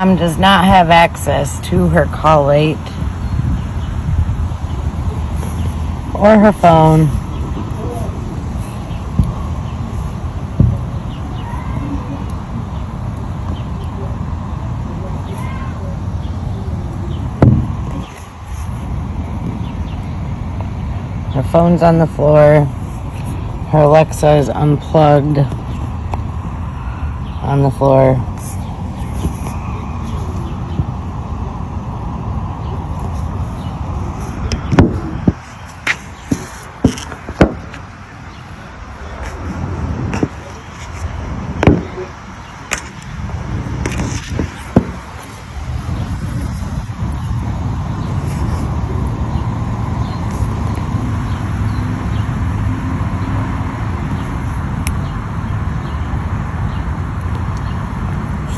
Does not have access to her call late or her phone. Her phone's on the floor. Her Alexa is unplugged on the floor.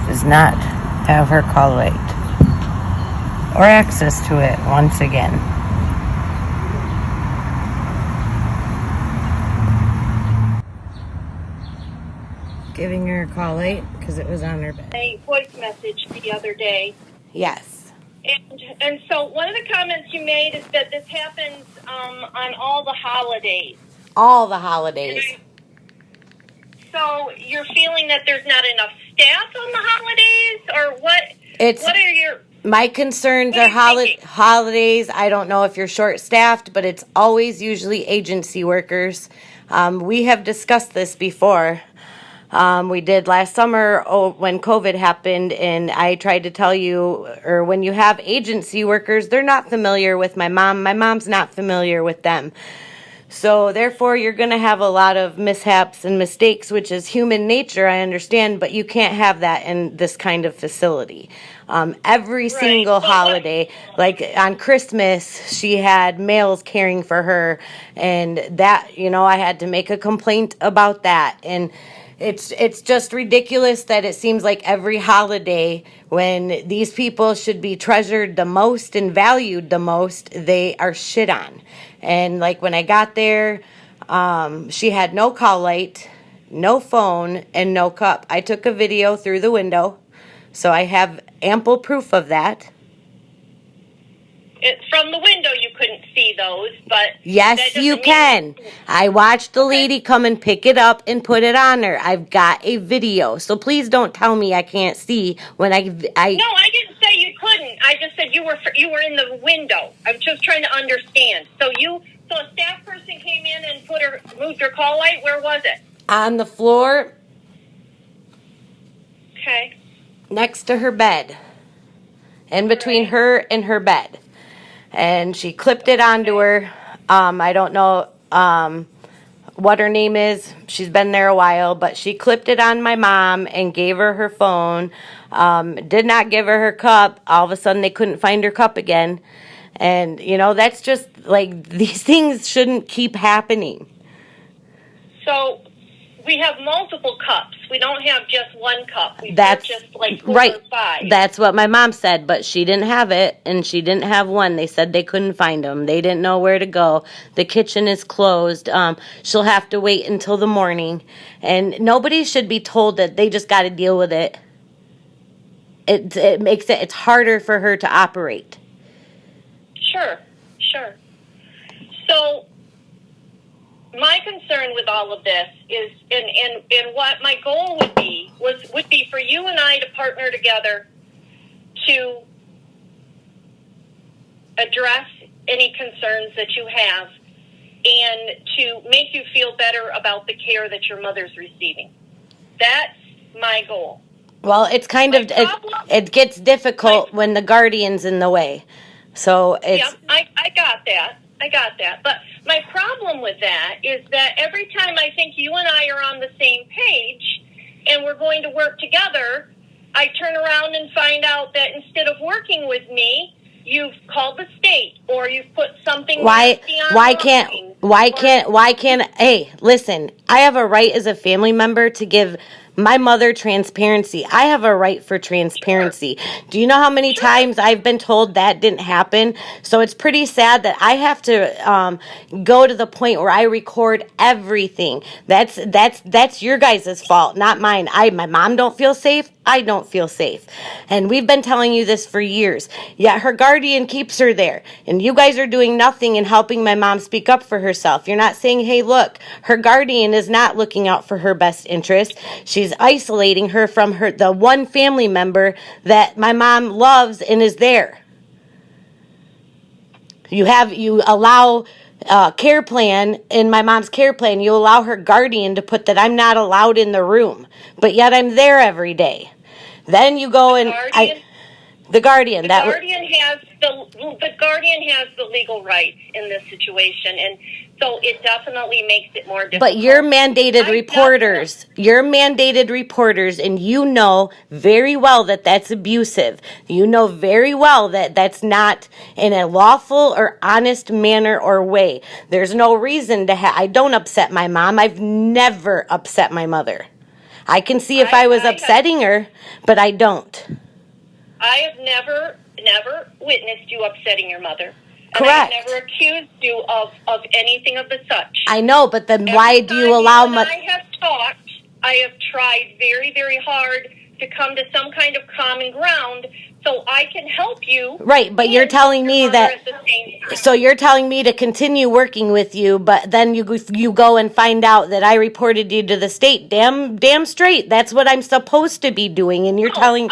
Does not have her call late or access to it once again. Giving her a call late because it was on her bed. A voice message the other day. Yes. And so one of the comments you made is that this happens on all the holidays. All the holidays. So you're feeling that there's not enough staff on the holidays, or what? What are your... My concerns are holidays. I don't know if you're short-staffed, but it's always usually agency workers. We have discussed this before. We did last summer when COVID happened, and I tried to tell you, or when you have agency workers, they're not familiar with my mom. My mom's not familiar with them. So therefore, you're going to have a lot of mishaps and mistakes, which is human nature, I understand, but you can't have that in this kind of facility. Every single holiday, like on Christmas, she had males caring for her, and that, I had to make a complaint about that. And it's just ridiculous that it seems like every holiday, when these people should be treasured the most and valued the most, they are shit on. And like when I got there, she had no call light, no phone, and no cup. I took a video through the window, so I have ample proof of that. From the window you couldn't see those, but... Yes, you can. I watched the lady come and pick it up and put it on her. I've got a video, so please don't tell me I can't see when I... No, I didn't say you couldn't. I just said you were in the window. I'm just trying to understand. So a staff person came in and moved her call light. Where was it? On the floor. Okay. Next to her bed. In between her and her bed. And she clipped it onto her. I don't know what her name is. She's been there a while, but she clipped it on my mom and gave her her phone. Did not give her her cup. All of a sudden, they couldn't find her cup again. And, that's just, like, these things shouldn't keep happening. So, we have multiple cups. We don't have just one cup. That's just like 4 or 5. That's what my mom said, but she didn't have it, and she didn't have one. They said they couldn't find them. They didn't know where to go. The kitchen is closed. She'll have to wait until the morning, and nobody should be told that they just got to deal with it. It makes it's harder for her to operate. Sure. So, my concern with all of this is, and what my goal would be for you and I to partner together to address any concerns that you have and to make you feel better about the care that your mother's receiving. That's my goal. Well, it's kind of, it gets difficult when the guardian's in the way. So it's... Yeah, I got that. But my problem with that is that every time I think you and I are on the same page and we're going to work together, I turn around and find out that instead of working with me, you've called the state or you've put something... Why can't, hey, listen, I have a right as a family member to give my mother transparency. I have a right for transparency. Do you know how many times I've been told that didn't happen? So it's pretty sad that I have to go to the point where I record everything. That's your guys' fault, not mine. My mom don't feel safe. I don't feel safe. And we've been telling you this for years. Yet her guardian keeps her there. And you guys are doing nothing in helping my mom speak up for herself. You're not saying, hey, look, her guardian is not looking out for her best interest. She's isolating her from the one family member that my mom loves and is there. You allow care plan, in my mom's care plan, you allow her guardian to put that I'm not allowed in the room, but yet I'm there every day. Then you go the guardian has the legal rights in this situation, and so it definitely makes it more difficult. But you're mandated reporters, and you know very well that that's abusive. You know very well that that's not in a lawful or honest manner or way. There's no reason to I don't upset my mom. I've never upset my mother. I can see if I was upsetting her, but I don't. I have never witnessed you upsetting your mother. Correct. And I've never accused you of anything of the such. I know, but then why do you allow... I have talked, I have tried very, very hard to come to some kind of common ground so I can help you. Right, but you're telling me that... So you're telling me to continue working with you, but then you go and find out that I reported you to the state. Damn straight. That's what I'm supposed to be doing, and you're telling...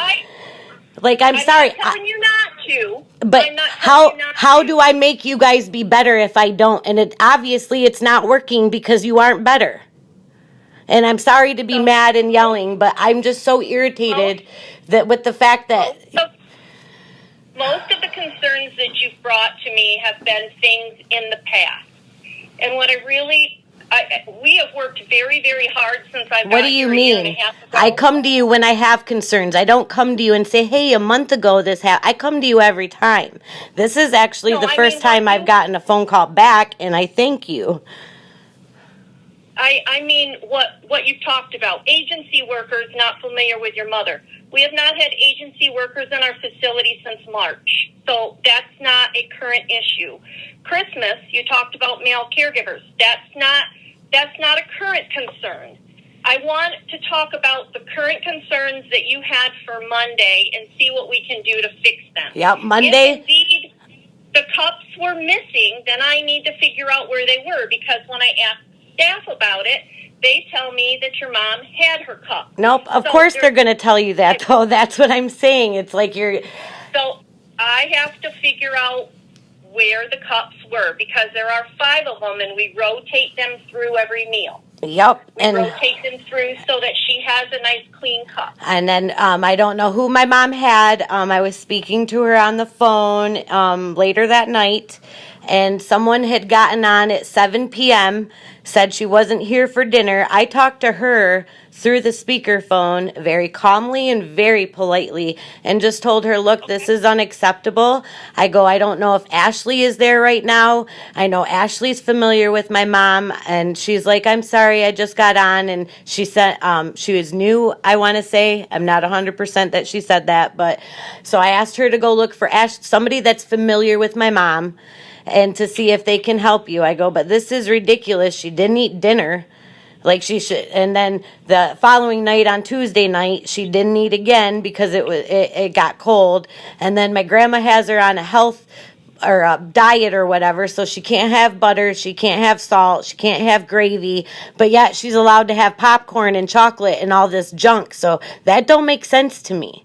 I'm sorry. I'm not telling you not to. But how do I make you guys be better if I don't? And obviously it's not working because you aren't better. And I'm sorry to be mad and yelling, but I'm just so irritated with the fact that... Most of the concerns that you've brought to me have been things in the past. And what we have worked very, very hard since I got What do you mean? I come to you when I have concerns. I don't come to you and say, hey, a month ago this happened. I come to you every time. This is actually the first time I've gotten a phone call back, and I thank you. I mean, what you've talked about, agency workers not familiar with your mother. We have not had agency workers in our facility since March, so that's not a current issue. Christmas, you talked about male caregivers. That's not a current concern. I want to talk about the current concerns that you had for Monday and see what we can do to fix them. Yep, Monday. If indeed the cups were missing, then I need to figure out where they were, because when I asked staff about it, they tell me that your mom had her cup. Nope, of course they're going to tell you that, though. That's what I'm saying. It's like you're... So I have to figure out where the cups were, because there are 5 of them, and we rotate them through every meal. Yep. We rotate them through so that she has a nice clean cup. And then I don't know who my mom had. I was speaking to her on the phone later that night, and someone had gotten on at 7 p.m., said she wasn't here for dinner. I talked to her through the speakerphone very calmly and very politely and just told her, look, this is unacceptable. I don't know if Ashley is there right now. I know Ashley's familiar with my mom, and she's like, I'm sorry, I just got on. And she said she was new, I want to say. I'm not 100% that she said that, but so I asked her to go look for somebody that's familiar with my mom, and to see if they can help you. I go, but this is ridiculous. She didn't eat dinner like she should. And then the following night, on Tuesday night, she didn't eat again because it got cold. And then my grandma has her on a health or a diet or whatever, so she can't have butter, she can't have salt, she can't have gravy, but yet she's allowed to have popcorn and chocolate and all this junk. So that don't make sense to me.